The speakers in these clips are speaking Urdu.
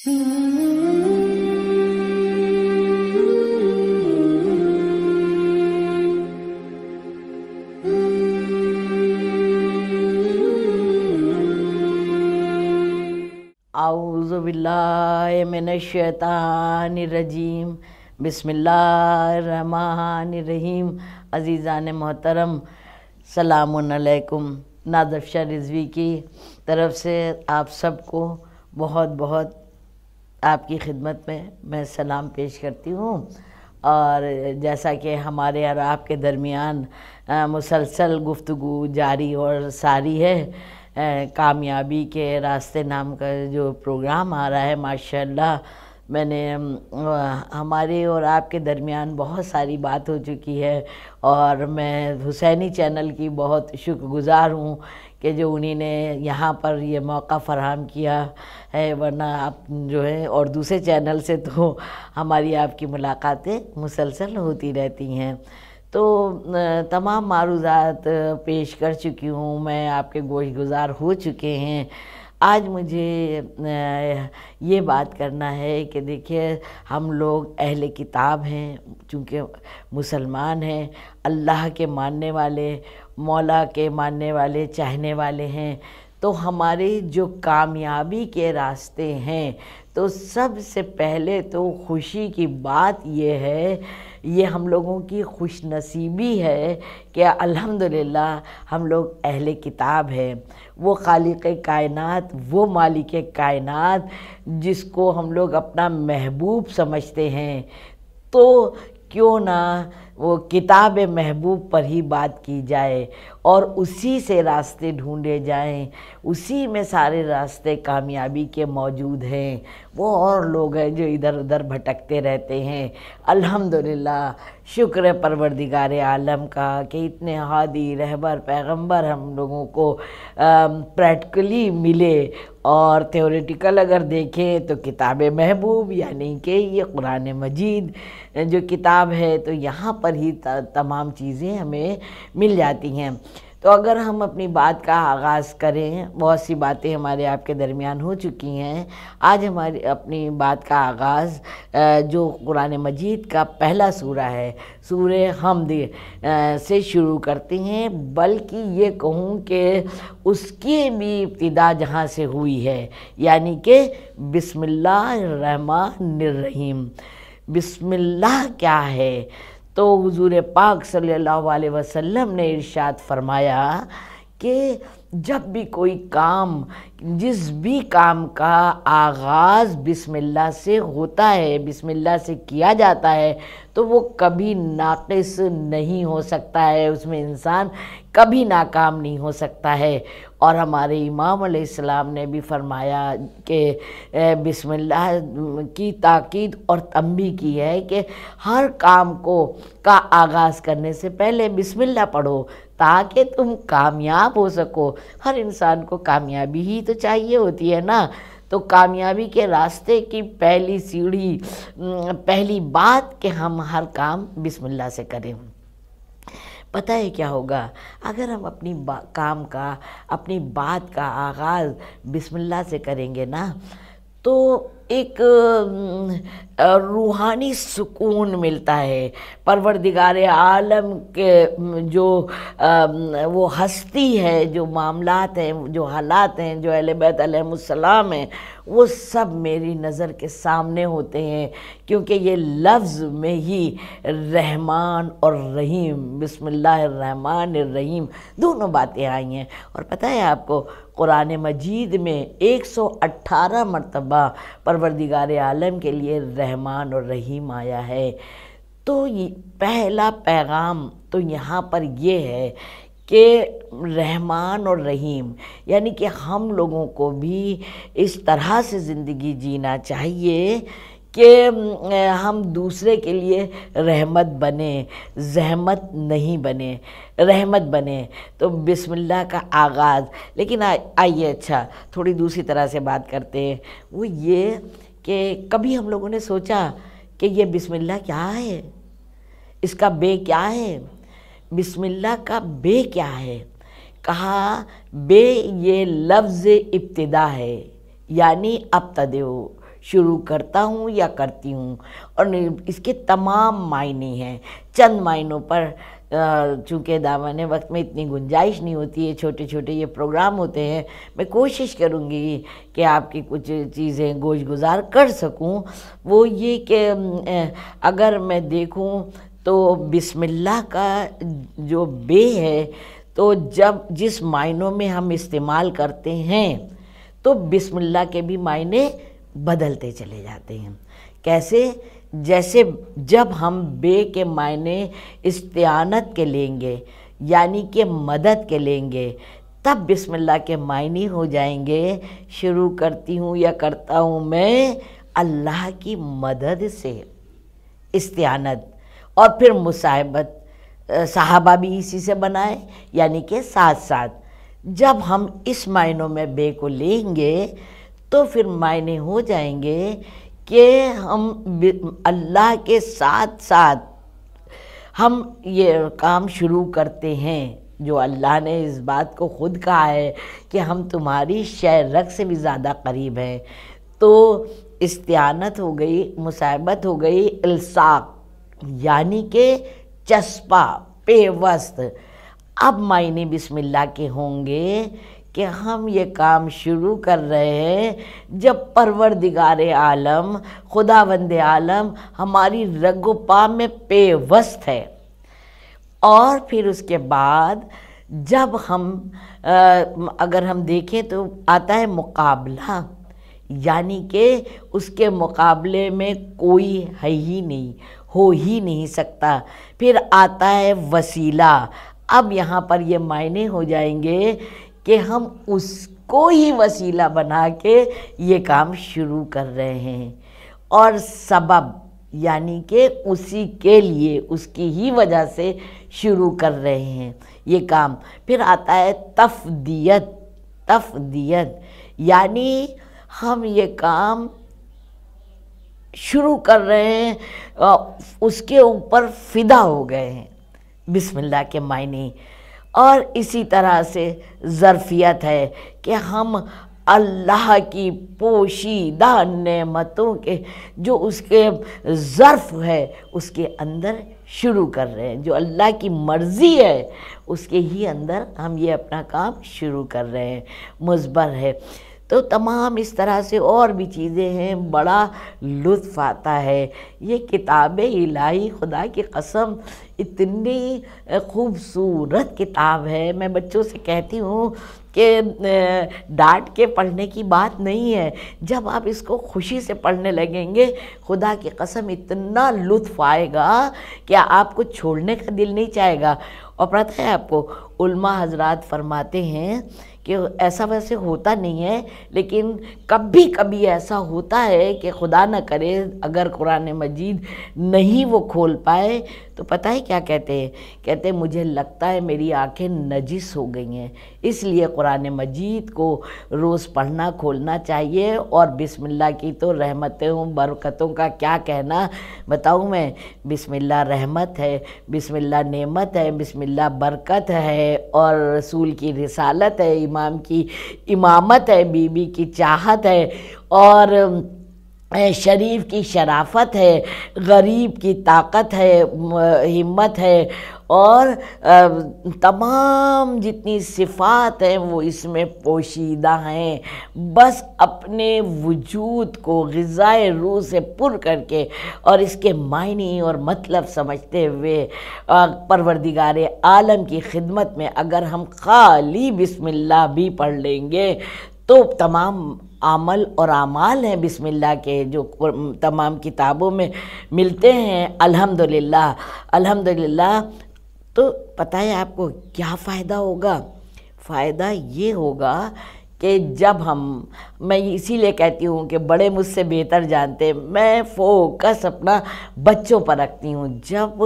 اعوذ باللہ من الشیطان الرجیم، بسم اللہ الرحمن الرحیم۔ عزیزان محترم، سلام علیکم۔ نازفشا رضوی کی طرف سے آپ سب کو بہت بہت آپ کی خدمت میں سلام پیش کرتی ہوں۔ اور جیسا کہ ہمارے اور آپ کے درمیان مسلسل گفتگو جاری اور ساری ہے، کامیابی کے راستے نام کا جو پروگرام آ رہا ہے، ماشاءاللہ میں نے ہمارے اور آپ کے درمیان بہت ساری بات ہو چکی ہے، اور میں حسینی چینل کی بہت شکر گزار ہوں کہ جو انہی نے یہاں پر یہ موقع فراہم کیا ہے، ورنہ آپ جو ہے اور دوسرے چینل سے تو ہماری آپ کی ملاقاتیں مسلسل ہوتی رہتی ہیں۔ تو تمام معروضات پیش کر چکی ہوں، میں آپ کے گوش گزار ہو چکے ہیں۔ آج مجھے یہ بات کرنا ہے کہ دیکھیے، ہم لوگ اہل کتاب ہیں، چونکہ مسلمان ہیں، اللہ کے ماننے والے، مولا کے ماننے والے، چاہنے والے ہیں، تو ہمارے جو کامیابی کے راستے ہیں، تو سب سے پہلے تو خوشی کی بات یہ ہے، یہ ہم لوگوں کی خوش نصیبی ہے کہ الحمدللہ ہم لوگ اہل کتاب ہیں۔ وہ خالق کائنات، وہ مالک کائنات جس کو ہم لوگ اپنا محبوب سمجھتے ہیں، تو کیوں نہ وہ کتاب محبوب پر ہی بات کی جائے اور اسی سے راستے ڈھونڈے جائیں، اسی میں سارے راستے کامیابی کے موجود ہیں۔ وہ اور لوگ ہیں جو ادھر ادھر بھٹکتے رہتے ہیں۔ الحمدللہ شکر ہے پروردگار عالم کا کہ اتنے ہادی رہبر پیغمبر ہم لوگوں کو پریکٹیکلی ملے، اور تھیوریٹیکل اگر دیکھیں تو کتاب محبوب یعنی کہ یہ قرآن مجید جو کتاب ہے، تو یہاں پر ہی تمام چیزیں ہمیں مل جاتی ہیں۔ تو اگر ہم اپنی بات کا آغاز کریں، بہت سی باتیں ہمارے آپ کے درمیان ہو چکی ہیں، آج ہماری اپنی بات کا آغاز جو قرآن مجید کا پہلا سورہ ہے، سورہ حمد سے شروع کرتے ہیں، بلکہ یہ کہوں کہ اس کی بھی ابتدا جہاں سے ہوئی ہے، یعنی کہ بسم اللہ الرحمن الرحیم۔ بسم اللہ کیا ہے؟ تو حضور پاک صلی اللہ علیہ وسلم نے ارشاد فرمایا کہ جب بھی کوئی کام، جس بھی کام کا آغاز بسم اللہ سے ہوتا ہے، بسم اللہ سے کیا جاتا ہے، تو وہ کبھی ناقص نہیں ہو سکتا ہے، اس میں انسان کبھی ناکام نہیں ہو سکتا ہے۔ اور ہمارے امام علیہ السلام نے بھی فرمایا کہ بسم اللہ کی تاکید اور تنبیہ کی ہے کہ ہر کام کا آغاز کرنے سے پہلے بسم اللہ پڑھو تاکہ تم کامیاب ہو سکو۔ ہر انسان کو کامیابی ہی تو چاہیے ہوتی ہے نا، تو کامیابی کے راستے کی پہلی سیڑھی، پہلی بات کہ ہم ہر کام بسم اللہ سے کریں۔ پتہ ہے کیا ہوگا؟ اگر ہم اپنی کام کا، اپنی بات کا آغاز بسم اللہ سے کریں گے نا، تو ایک روحانی سکون ملتا ہے۔ پروردگار عالم کے جو وہ ہستی ہے، جو معاملات ہیں، جو حالات ہیں، جو اہل بیت علیہ السلام ہیں، وہ سب میری نظر کے سامنے ہوتے ہیں، کیونکہ یہ لفظ میں ہی رحمان اور رحیم، بسم اللہ الرحمن الرحیم دونوں باتیں آئی ہیں۔ اور پتہ ہے آپ کو، قرآن مجید میں 118 مرتبہ پروردگار عالم کے لیے رحمان اور رحیم آیا ہے۔ تو پہلا پیغام تو یہاں پر یہ ہے کہ رحمان اور رحیم، یعنی کہ ہم لوگوں کو بھی اس طرح سے زندگی جینا چاہیے کہ ہم دوسرے کے لیے رحمت بنیں، زحمت نہیں بنیں، رحمت بنیں۔ تو بسم اللہ کا آغاز، لیکن آئیے اچھا تھوڑی دوسری طرح سے بات کرتے ہیں، وہ یہ کہ کبھی ہم لوگوں نے سوچا کہ یہ بسم اللہ کیا ہے، اس کا بے کیا ہے؟ بسم اللہ کا بے کیا ہے؟ کہا بے یہ لفظ ابتدا ہے، یعنی ابتدئو، شروع کرتا ہوں یا کرتی ہوں، اور اس کے تمام معنی ہیں۔ چند معنوں پر چونکہ دامن وقت میں اتنی گنجائش نہیں ہوتی ہے، چھوٹے چھوٹے یہ پروگرام ہوتے ہیں، میں کوشش کروں گی کہ آپ کی کچھ چیزیں گوش گزار کر سکوں۔ وہ یہ کہ اگر میں دیکھوں تو بسم اللہ کا جو بے ہے، تو جس معنوں میں ہم استعمال کرتے ہیں تو بسم اللہ کے بھی معنی بدلتے چلے جاتے ہیں۔ کیسے؟ جیسے جب ہم بے کے معنی استعانت کے لیں گے، یعنی کہ مدد کے لیں گے، تب بسم اللہ کے معنی ہو جائیں گے شروع کرتی ہوں یا کرتا ہوں میں اللہ کی مدد سے، استعانت، اور پھر مصاحبت، صحابہ بھی اسی سے بنائے، یعنی کہ ساتھ ساتھ۔ جب ہم اس معنوں میں بے کو لیں گے تو پھر معنی ہو جائیں گے کہ ہم اللہ کے ساتھ ساتھ ہم یہ کام شروع کرتے ہیں، جو اللہ نے اس بات کو خود کہا ہے کہ ہم تمہاری شے رگ سے بھی زیادہ قریب ہیں۔ تو استعانت ہو گئی، مصاحبت ہو گئی، الصاق یعنی کہ چسپا، پیوست۔ اب معنی بسم اللہ کے ہوں گے کہ ہم یہ کام شروع کر رہے ہیں جب پروردگار عالم، خداوند عالم ہماری رگ و پا میں پیوست ہے، اور پھر اس کے بعد جب ہم اگر ہم دیکھیں تو آتا ہے مقابلہ، یعنی کہ اس کے مقابلے میں کوئی ہے ہی نہیں، ہو ہی نہیں سکتا۔ پھر آتا ہے وسیلہ۔ اب یہاں پر یہ معنی ہو جائیں گے کہ ہم اس کو ہی وسیلہ بنا کے یہ کام شروع کر رہے ہیں، اور سبب یعنی کہ اسی کے لیے، اس کی ہی وجہ سے شروع کر رہے ہیں یہ کام۔ پھر آتا ہے تفدیت۔ تفدیت یعنی ہم یہ کام شروع کر رہے ہیں، اس کے اوپر فدا ہو گئے ہیں، بسم اللہ کے معنی۔ اور اسی طرح سے ظرفیت ہے کہ ہم اللہ کی پوشیدہ نعمتوں کے جو اس کے ظرف ہے اس کے اندر شروع کر رہے ہیں، جو اللہ کی مرضی ہے اس کے ہی اندر ہم یہ اپنا کام شروع کر رہے ہیں، مضبر ہے۔ تو تمام اس طرح سے اور بھی چیزیں ہیں، بڑا لطف آتا ہے۔ یہ کتاب الہی خدا کی قسم اتنی خوبصورت کتاب ہے، میں بچوں سے کہتی ہوں کہ ڈانٹ کے پڑھنے کی بات نہیں ہے، جب آپ اس کو خوشی سے پڑھنے لگیں گے خدا کی قسم اتنا لطف آئے گا کہ آپ کو چھوڑنے کا دل نہیں چاہے گا۔ اور پتہ ہے آپ کو علماء حضرات فرماتے ہیں کہ ایسا ویسے ہوتا نہیں ہے، لیکن کبھی کبھی ایسا ہوتا ہے کہ خدا نہ کرے اگر قرآن مجید نہیں وہ کھول پائے تو پتہ ہے کیا کہتے ہیں؟ کہتے ہیں مجھے لگتا ہے میری آنکھیں نجس ہو گئی ہیں، اس لیے قرآن مجید کو روز پڑھنا کھولنا چاہیے۔ اور بسم اللہ کی تو رحمتوں برکتوں کا کیا کہنا، بتاؤں میں؟ بسم اللہ رحمت ہے، بسم اللہ نعمت ہے، بسم اللہ برکت ہے، اور رسول کی رسالت ہے، امام کی امامت ہے، بی بی کی چاہت ہے، اور شریف کی شرافت ہے، غریب کی طاقت ہے، ہمت ہے، اور تمام جتنی صفات ہیں وہ اس میں پوشیدہ ہیں۔ بس اپنے وجود کو غذائے روح سے پر کر کے اور اس کے معنی اور مطلب سمجھتے ہوئے پروردگار عالم کی خدمت میں اگر ہم خالی بسم اللہ بھی پڑھ لیں گے تو تمام عمل اور اعمال ہیں بسم اللہ کے جو تمام کتابوں میں ملتے ہیں، الحمدللہ الحمدللہ۔ تو پتہ ہے آپ کو کیا فائدہ ہوگا؟ فائدہ یہ ہوگا کہ جب میں اسی لیے کہتی ہوں کہ بڑے مجھ سے بہتر جانتے، میں فوکس اپنا بچوں پر رکھتی ہوں۔ جب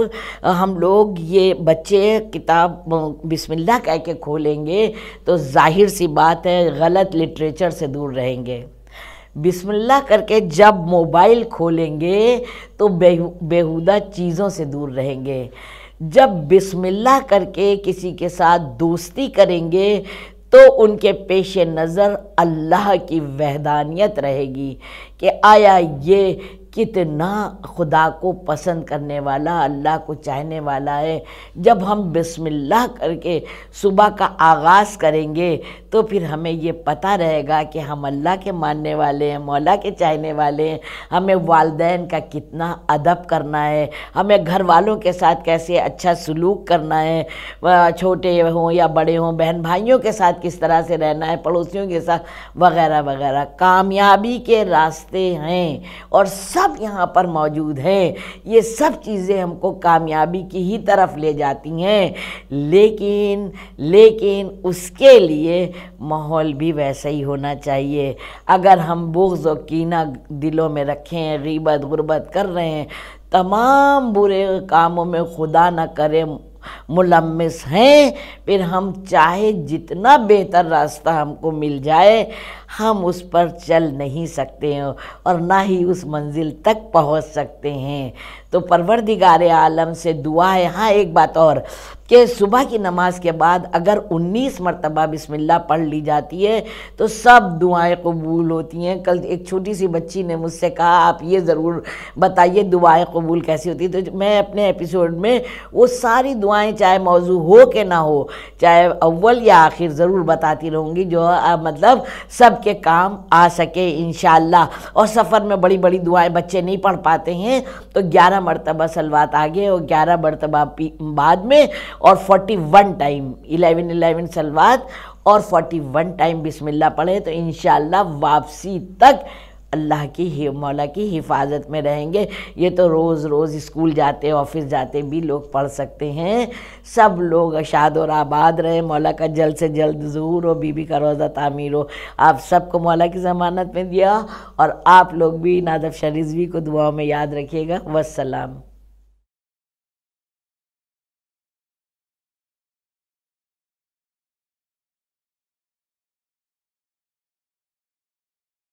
ہم لوگ یہ بچے کتاب بسم اللہ کہہ کے کھولیں گے تو ظاہر سی بات ہے غلط لٹریچر سے دور رہیں گے۔ بسم اللہ کر کے جب موبائل کھولیں گے تو بیہودہ چیزوں سے دور رہیں گے۔ جب بسم اللہ کر کے کسی کے ساتھ دوستی کریں گے تو ان کے پیش نظر اللہ کی وحدانیت رہے گی کہ آیا یہ کتنا خدا کو پسند کرنے والا، اللہ کو چاہنے والا ہے۔ جب ہم بسم اللہ کر کے صبح کا آغاز کریں گے تو پھر ہمیں یہ پتہ رہے گا کہ ہم اللہ کے ماننے والے ہیں، مولا کے چاہنے والے ہیں۔ ہمیں والدین کا کتنا ادب کرنا ہے، ہمیں گھر والوں کے ساتھ کیسے اچھا سلوک کرنا ہے، چھوٹے ہوں یا بڑے ہوں، بہن بھائیوں کے ساتھ کس طرح سے رہنا ہے، پڑوسیوں کے ساتھ وغیرہ وغیرہ۔ کامیابی کے راستے ہیں اور سب یہاں پر موجود ہیں۔ یہ سب چیزیں ہم کو کامیابی کی ہی طرف لے جاتی ہیں، لیکن اس کے لیے ماحول بھی ویسا ہی ہونا چاہیے۔ اگر ہم بغض و کینہ دلوں میں رکھیں، غیبت غربت کر رہے ہیں، تمام برے کاموں میں خدا نہ کرے ملمس ہیں، پھر ہم چاہے جتنا بہتر راستہ ہم کو مل جائے، ہم اس پر چل نہیں سکتے ہیں اور نہ ہی اس منزل تک پہنچ سکتے ہیں۔ تو پروردگار عالم سے دعا ہے۔ ہاں ایک بات اور کہ صبح کی نماز کے بعد اگر 19 مرتبہ بسم اللہ پڑھ لی جاتی ہے تو سب دعائیں قبول ہوتی ہیں۔ کل ایک چھوٹی سی بچی نے مجھ سے کہا آپ یہ ضرور بتائیے دعائیں قبول کیسی ہوتی ہے، تو میں اپنے ایپیسوڈ میں وہ ساری دعائیں چاہے موضوع ہو کہ نہ ہو، چاہے اول یا آخر، ضرور بتاتی رہوں گی جو مطلب سب کے کام آ سکے انشاءاللہ۔ اور سفر میں بڑی بڑی دعائیں بچے نہیں پڑھ پاتے ہیں تو 11 مرتبہ صلوات آگے اور 11 مرتبہ بعد میں، اور 41 ٹائم 11 صلوات اور 41 ٹائم بسم اللہ پڑھیں تو انشاءاللہ واپسی تک اللہ کی مولا کی حفاظت میں رہیں گے۔ یہ تو روز روز اسکول جاتے آفس جاتے بھی لوگ پڑھ سکتے ہیں۔ سب لوگ شاد اور آباد رہے، مولا کا جلد سے جلد ظہور ہو، بی بی کا روضہ تعمیر ہو۔ آپ سب کو مولا کی ضمانت میں دیا، اور آپ لوگ بھی نادف شاہ رضوی کو دعاؤں میں یاد رکھیے گا۔ والسلام۔